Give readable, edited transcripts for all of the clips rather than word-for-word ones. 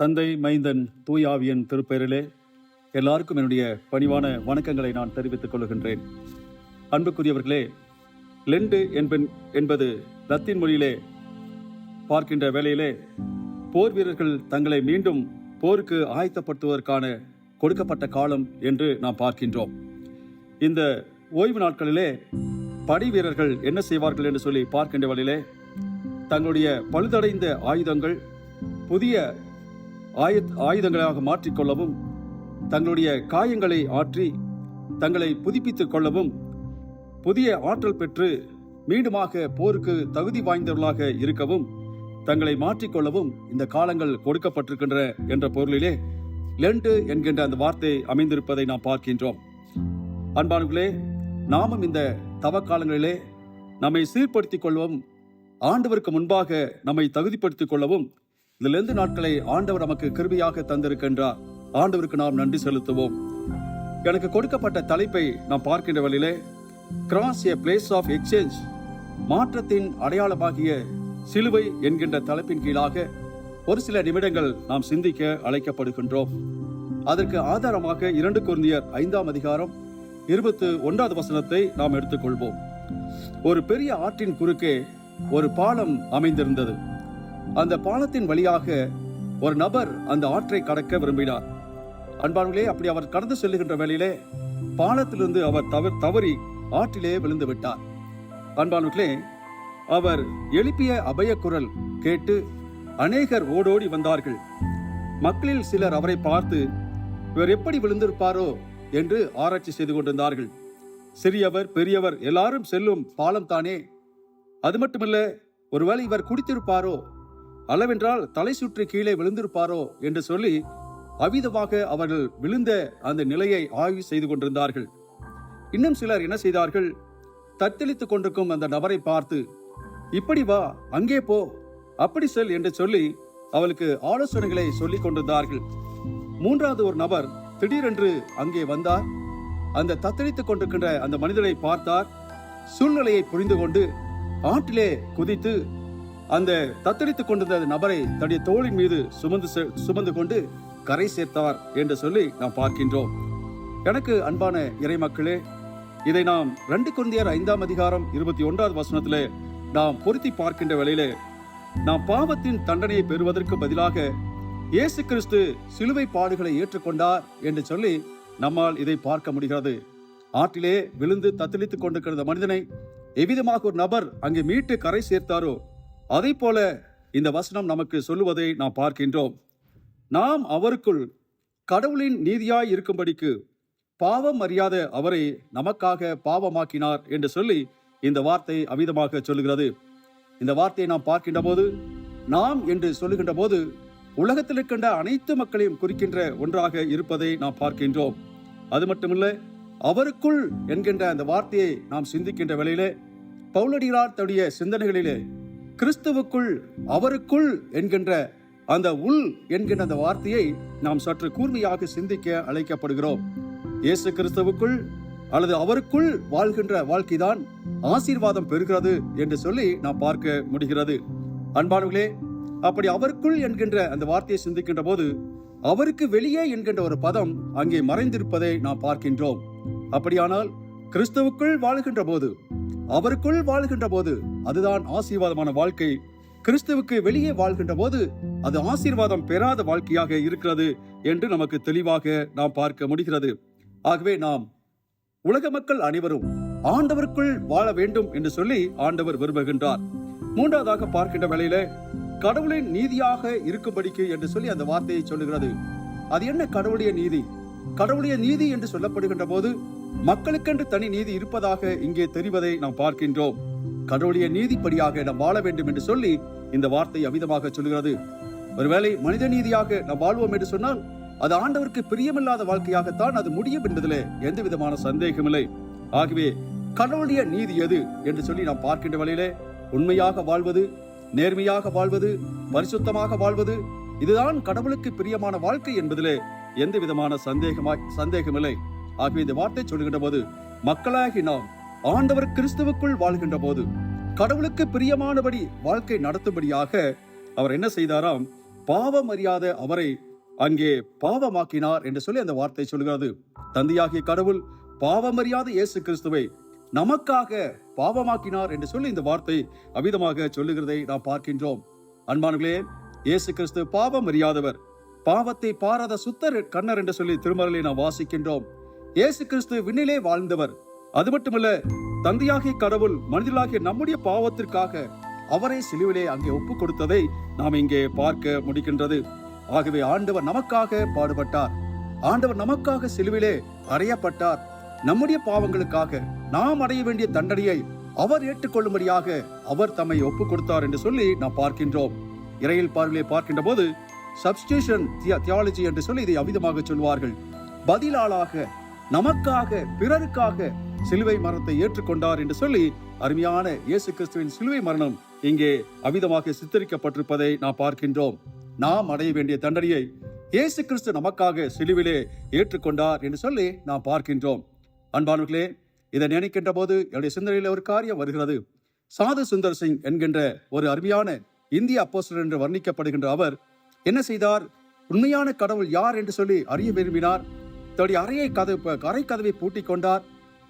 தந்தை, மைந்தன், தூயாவியன் திருப்பெயரிலே எல்லாருக்கும் என்னுடைய பணிவான வணக்கங்களை நான் தெரிவித்துக் கொள்கின்றேன். அன்புக்குரியவர்களே, லெண்டு என்பது லத்தீன் மொழியிலே பார்க்கின்ற வேளையிலே போர் வீரர்கள் தங்களை மீண்டும் போருக்கு ஆயத்தப்படுத்துவதற்கான கொடுக்கப்பட்ட காலம் என்று நாம் பார்க்கின்றோம். இந்த ஓய்வு நாட்களிலே படை வீரர்கள் என்ன செய்வார்கள் என்று சொல்லி பார்க்கின்ற வேளையிலே தங்களுடைய பழுதடைந்த ஆயுதங்கள் புதிய ஆயுதங்களாக மாற்றிக்கொள்ளவும், தங்களுடைய காயங்களை ஆற்றி தங்களை புதுப்பித்துக் கொள்ளவும், புதிய ஆற்றல் பெற்று மீண்டுமாக போருக்கு தகுதி வாய்ந்தவர்களாக இருக்கவும், தங்களை மாற்றிக்கொள்ளவும் இந்த காலங்கள் கொடுக்கப்பட்டிருக்கின்ற என்ற பொருளிலே லெண்டு என்கின்ற அந்த வார்த்தை அமைந்திருப்பதை நாம் பார்க்கின்றோம். அன்பானவர்களே, நாமும் இந்த தவ காலங்களிலே நம்மை சீர்படுத்திக் கொள்ளவும், ஆண்டவருக்கு முன்பாக நம்மை தகுதிப்படுத்திக் கொள்ளவும் இந்த லெந்து நாட்களை ஆண்டவர் நமக்கு கிருபையாக தந்திருக்கின்றார். ஆண்டவருக்கு நாம் நன்றி செலுத்துவோம். எனக்கு கொடுக்கப்பட்ட தலைப்பை நாம் பார்க்கின்ற வழியிலே cross a place of exchange, மாற்றத்தின் அடையாளமாகிய சிலுவை என்கின்ற தலைப்பின் கீழாக ஒரு சில நிமிடங்கள் நாம் சிந்திக்க அழைக்கப்படுகின்றோம். அதற்கு ஆதாரமாக 2 கொரிந்தியர் 5ஆம் அதிகாரம் 21வது வசனத்தை நாம் எடுத்துக்கொள்வோம். ஒரு பெரிய ஆற்றின் குறுக்கே ஒரு பாலம் அமைந்திருந்தது. அந்த பாலத்தின் வழியாக ஒரு நபர் அந்த ஆற்றை கடக்க விரும்பினார். அன்பானவர்களே, அப்படி அவர் கடந்து செல்லுகின்ற வேளையிலே பாலத்திலிருந்து அவர் தவறி ஆற்றிலே விழுந்து விட்டார். அன்பானவர்களே, அவர் எழுப்பிய அபய குரல் கேட்டு அநேகர் ஓடோடி வந்தார்கள். மக்களில் சிலர் அவரை பார்த்து இவர் எப்படி விழுந்திருப்பாரோ என்று ஆராய்ச்சி செய்து கொண்டிருந்தார்கள். சிறியவர் பெரியவர் எல்லாரும் செல்லும் பாலம் தானே, அது மட்டுமல்ல, ஒருவேளை இவர் குடித்திருப்பாரோ, அளவென்றால் தலை சுற்றி கீழே விழுந்திருப்பாரோ என்று சொல்லி அவிதமாக அவர்கள் விழுந்த அந்த நிலையை ஆய்வு செய்து கொண்டிருந்தார்கள். இன்னும் சிலர் என்ன செய்தார்கள், தத்தளித்துக் கொண்டிருக்கும் அந்த நபரை பார்த்து இப்படி வா, அங்கே போ, அப்படி செல் என்று சொல்லி அவளுக்கு ஆலோசனைகளை சொல்லிக் கொண்டிருந்தார்கள். 3வது ஒரு நபர் திடீரென்று அங்கே வந்தார். அந்த தத்தளித்துக் கொண்டிருக்கின்ற அந்த மனிதனை பார்த்தார். சூழ்நிலையை புரிந்து கொண்டு ஆற்றிலே குதித்து அந்த தத்தளித்துக் கொண்டிருந்த நபரை தன்னுடைய தோளின் மீது சுமந்து கொண்டு கரை சேர்த்தார் என்று சொல்லி நாம் பார்க்கின்றோம். எனக்கு அன்பான இறைமக்களே, இதை நாம் 2 கொரிந்தியர் 5ஆம் அதிகாரம் 21வது வசனத்திலே நாம் பொருத்தி பார்க்கின்ற வேளையிலே நாம் பாவத்தின் தண்டனையை பெறுவதற்கு பதிலாக இயேசு கிறிஸ்து சிலுவை பாடுகளை ஏற்றுக்கொண்டார் என்று சொல்லி நம்மால் இதை பார்க்க முடிகிறது. ஆற்றிலே விழுந்து தத்தளித்துக் கொண்டிருக்கிற மனிதனை எவ்விதமாக ஒரு நபர் அங்கே மீட்டு கரை சேர்த்தாரோ அதை போல இந்த வசனம் நமக்கு சொல்லுவதை நாம் பார்க்கின்றோம். நாம் அவருக்குள் கடவுளின் நீதியாய் இருக்கும்படிக்கு பாவம் அறியாத அவரை நமக்காக பாவமாக்கினார் என்று சொல்லி இந்த வார்த்தை அவிதமாக சொல்லுகிறது. இந்த வார்த்தையை நாம் பார்க்கின்ற போது, நாம் என்று சொல்லுகின்ற போது உலகத்தில் இருக்கின்ற அனைத்து மக்களையும் குறிக்கின்ற ஒன்றாக இருப்பதை நாம் பார்க்கின்றோம். அது மட்டுமல்ல, அவருக்குள் என்கின்ற அந்த வார்த்தையை நாம் சிந்திக்கின்ற வேளையிலே பவுலடிகளார் தன்னுடைய சிந்தனைகளிலே கிறிஸ்துவுக்குள் அவருக்குள் என்கின்ற அந்த உள் என்கின்ற அந்த வார்த்தையை நாம் சற்று கூர்மையாக சிந்திக்க அழைக்கப்படுகிறோம். இயேசு கிறிஸ்துவுக்குள் அல்லது அவருக்குள் வாழ்கின்ற வாழ்க்கைதான் ஆசீர்வாதம் பெறுகிறது என்று சொல்லி நாம் பார்க்க முடிகிறது. அன்பானவர்களே, அப்படி அவருக்குள் என்கின்ற அந்த வார்த்தையை சிந்திக்கின்ற போது அவருக்கு வெளியே என்கின்ற ஒரு பதம் அங்கே மறைந்திருப்பதை நாம் பார்க்கின்றோம். அப்படியானால் கிறிஸ்துவுக்குள் வாழ்கின்ற போது, அவருக்குள் வாழ்கின்ற போது அதுதான் ஆசீர்வாதமான வாழ்க்கை. கிறிஸ்துவுக்கு வெளியே வாழ்கின்ற போது அது ஆசீர்வாதம் பெறாத வாழ்க்கையாக இருக்கிறது என்று நமக்கு தெளிவாக நாம் பார்க்க முடிகிறது. ஆகவே நாம் உலக மக்கள் அனைவரும் ஆண்டவருக்குள் வாழ வேண்டும் என்று சொல்லி ஆண்டவர் விரும்புகின்றார். 3வதாக பார்க்கின்ற வேளையில கடவுளின் நீதியாக இருக்கும்படிக்கு என்று சொல்லி அந்த வார்த்தையை சொல்லுகிறது. அது என்ன கடவுளுடைய நீதி? கடவுளுடைய நீதி என்று சொல்லப்படுகின்ற போது மக்களுக்கென்று தனி நீதி இருப்பதாக இங்கே தெரிவதை நாம் பார்க்கின்றோம். கடவுளுடைய நீதிப்படியாக நாம் வாழ வேண்டும் என்று சொல்லி இந்த வார்த்தை அவிதமாக சொல்கிறது. ஒருவேளை மனித நீதியாக நாம் வாழ்வோம் என்று சொன்னால் அது ஆண்டவருக்கு பிரியமில்லாத வாழ்க்கையாகத்தான் அது முடியும் என்பதிலே எந்த விதமான சந்தேகமில்லை. ஆகவே கடவுளுடைய நீதி எது என்று சொல்லி நாம் பார்க்கின்ற வழியிலே உண்மையாக வாழ்வது, நேர்மையாக வாழ்வது, பரிசுத்தமாக வாழ்வது, இதுதான் கடவுளுக்கு பிரியமான வாழ்க்கை என்பதிலே எந்த விதமான சந்தேகமில்லை. ஆகவே இந்த வார்த்தை சொல்கின்ற போது மக்களாகி நாம் ஆண்டவர் கிறிஸ்துவுக்குள் வாழ்கின்ற போது கடவுளுக்கு பிரியமானபடி வாழ்க்கை நடத்தும்படியாக அவர் என்ன செய்தாராம், பாவம் அறியாத அவரை அங்கே பாவமாக்கினார் என்று சொல்லி அந்த வார்த்தை சொல்கிறது. தந்தையாகிய கடவுள் பாவமறியாத இயேசு கிறிஸ்துவை நமக்காக பாவமாக்கினார் என்று சொல்லி இந்த வார்த்தை அவிதமாக சொல்லுகிறதை நாம் பார்க்கின்றோம். அன்பானவர்களே, இயேசு கிறிஸ்து பாவம் அறியாதவர், பாவத்தை பாராத சுத்தர் கண்ணர் என்று சொல்லி திருமறையை நாம் வாசிக்கின்றோம். இயேசு கிறிஸ்து விண்ணிலே வாழ்ந்தவர். அது மட்டுமல்ல, தந்தையாகிய கடவுள் மனிதர்களாகிய நம்முடைய பாவத்திற்காக அவரை சிலுவிலே அங்கே ஒப்பு கொடுத்ததை நாம் இங்கே பார்க்க முடிகின்றது. ஆகவே ஆண்டவர் நமக்காக பாடுபட்டார், ஆண்டவர் நமக்காக சிலுவிலே அறையப்பட்டார். நம்முடைய பாவங்களுக்காக நாம் அடைய வேண்டிய தண்டனையை அவர் ஏற்றுக்கொள்ளும்படியாக அவர் தம்மை ஒப்பு கொடுத்தார் என்று சொல்லி நாம் பார்க்கின்றோம். இறையில் பார்வையை பார்க்கின்ற போது சப்ஸ்டியூஷன் தியாலஜி என்று சொல்லி இதை அவிதமாக சொல்வார்கள். பதிலாளாக நமக்காக பிறருக்காக சிலுவை மரணத்தை ஏற்றுக்கொண்டார் என்று சொல்லி அருமையான இயேசு கிறிஸ்துவின் சிலுவை மரணம் இங்கே அவிதமாக சித்தரிக்கப்பட்டிருப்பதை நாம் பார்க்கின்றோம். நாம் அடைய வேண்டிய தண்டனையை இயேசு கிறிஸ்து நமக்காக சிலுவிலே ஏற்றுக்கொண்டார் என்று சொல்லி நாம் பார்க்கின்றோம். அன்பானவர்களே, இதை நினைக்கின்ற போது என்னுடைய சிந்தனையில் ஒரு காரியம் வருகிறது. சாது சுந்தர் சிங் என்கின்ற ஒரு அருமையான இந்திய அப்போஸ்தலர் என்று வர்ணிக்கப்படுகின்ற அவர் என்ன செய்தார்? உண்மையான கடவுள் யார் என்று சொல்லி அறிய விரும்பினார். தன்னுடைய அறை கதவை பூட்டிக் கொண்டார்.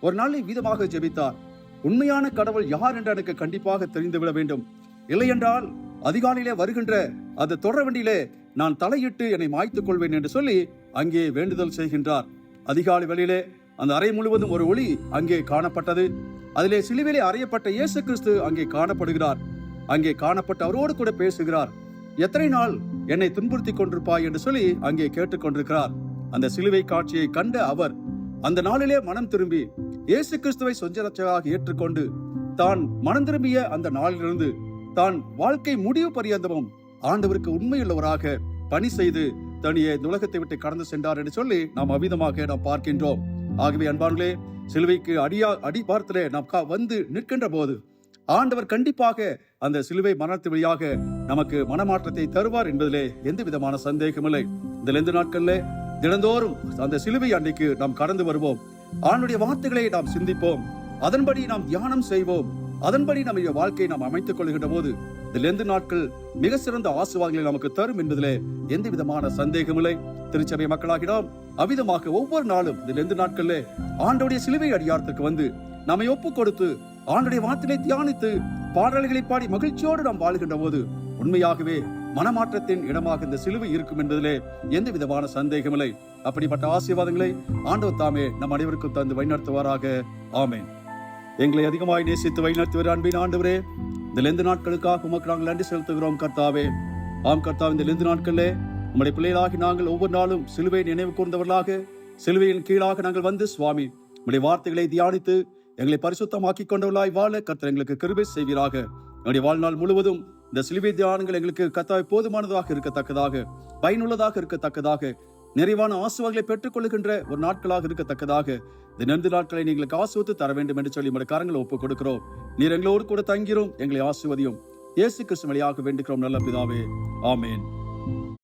ஒரு நாளில் வீதமாக ஜெபித்தார். உண்மையான கடவுள் யார் என்று எனக்கு கண்டிப்பாக தெரிந்துவிட வேண்டும், இல்லையென்றால் அதிகாலையிலே வருகின்ற அந்த தொடர் வண்டியிலே நான் தலையிட்டு என்னை மாய்த்துக் கொள்வேன் என்று சொல்லி அங்கே வேண்டுதல் செய்கின்றார். அதிகாலை வேளையிலே அந்த அறை முழுவதும் ஒரு ஒளி அங்கே காணப்பட்டது. அதிலே சிலுவிலே அறையப்பட்ட இயேசு கிறிஸ்து அங்கே காணப்படுகிறார். அங்கே காணப்பட்ட அவரோடு கூட பேசுகிறார். எத்தனை நாள் என்னை துன்புறுத்தி கொண்டிருப்பாய் என்று சொல்லி அங்கே கேட்டுக்கொண்டிருக்கிறார். அந்த சிலுவை காட்சியை கண்ட அவர் அந்த நாளிலே மனம் திரும்பி இயேசு கிறிஸ்துவை சொந்த ரட்சகராக ஏற்றுக்கொண்டு தான் மனம் திரும்பிய அந்த நாளிலிருந்து தான் வாழ்க்கை முடிவு பரியந்தமும் ஆண்டவருக்கு உண்மையுள்ளவராக பணி செய்து தனியே உலகத்தை விட்டு கடந்து சென்றார் என்று சொல்லி நாம் அவிதமாக நாம் பார்க்கின்றோம். ஆகவே அன்பானே, சிலுவைக்கு அடிபாரத்திலே நாம் வந்து நிற்கின்ற போது ஆண்டவர் கண்டிப்பாக அந்த சிலுவை மரணத்தின் வழியாக நமக்கு மனமாற்றத்தை தருவார் என்பதிலே எந்த விதமான சந்தேகமில்லை. இந்த 2 நாட்கள்ல தினந்தோறும் அந்த சிலுவை அன்றைக்கு நாம் கடந்து வருவோம். ஆண்டுடைய வார்த்தைகளை நாம் சிந்திப்போம், அதன்படி நாம் தியானம் செய்வோம், அதன்படி நம்முடைய வாழ்க்கையை நாம் அமைத்துக் கொள்கின்ற போது இந்த 2 நாட்கள் மிக சிறந்த ஆசீர்வாதங்களை நமக்கு தரும் என்பதிலே எந்த விதமான சந்தேகமில்லை. திருச்சபை மக்களாகி நாம் அவிதமாக ஒவ்வொரு நாளும் இந்த 2 நாட்கள்ல ஆண்டோடைய சிலுவை அடியாரத்திற்கு வந்து நம்மை ஒப்பு கொடுத்து ஆண்டுடைய வார்த்தையை தியானித்து பாடல்களை பாடி மகிழ்ச்சியோடு நாம் வாழ்கின்ற போது உண்மையாகவே மனமாற்றத்தின் இடமாக இந்த சிலுவை இருக்கும் என்பதிலே எந்த விதமான சந்தேகமில்லை. அப்படிப்பட்ட ஆசீர்வாதங்களை ஆண்டவர் தாமே நம் அனைவருக்கும் தந்து வழிநடத்துவாராக. ஆமேன். எங்களை அதிகமாய் நேசித்து வழிநடத்துவார் அன்பின் ஆண்டவரே, இந்த 2 நாட்களுக்காக உமக்கு நாங்கள் நன்றி செலுத்துகிறோம் கர்த்தாவே. ஆம் கர்த்தாவே, இந்த 2 நாட்களிலே உம்முடைய பிள்ளைகளாகி நாங்கள் ஒவ்வொரு நாளும் சிலுவை நினைவு கூர்ந்தவர்களாக சிலுவையின் கீழாக நாங்கள் வந்து சுவாமி உம்முடைய வார்த்தைகளை தியானித்து எங்களை பரிசுத்தமாக்கி கொண்டவர்களாய் வாழ கர்த்தர் எங்களுக்கு கிருபை செய்வீராக. எங்களுடைய வாழ்நாள் முழுவதும் இந்த சிலுவை தியானங்கள் எங்களுக்கு கர்த்தாவே போதுமானதாக இருக்கத்தக்கதாக, பயனுள்ளதாக இருக்கத்தக்கதாக, நிறைவான ஆசீர்வாதங்களை பெற்றுக் கொள்ளுகின்ற ஒரு நாட்களாக இருக்கத்தக்கதாக இந்த 2 நாட்களை எங்களுக்கு ஆசீர்வதித்து தர வேண்டும் என்று சொல்லி உம்முடைய கரங்களை ஒப்புக் கொடுக்கிறோம். நீர் எங்களோடு கூட தங்கிறோம், எங்களை ஆசீர்வதியும். இயேசு கிறிஸ்து வழியாக வேண்டுகிறோம் நல்ல பிதாவே. ஆமேன்.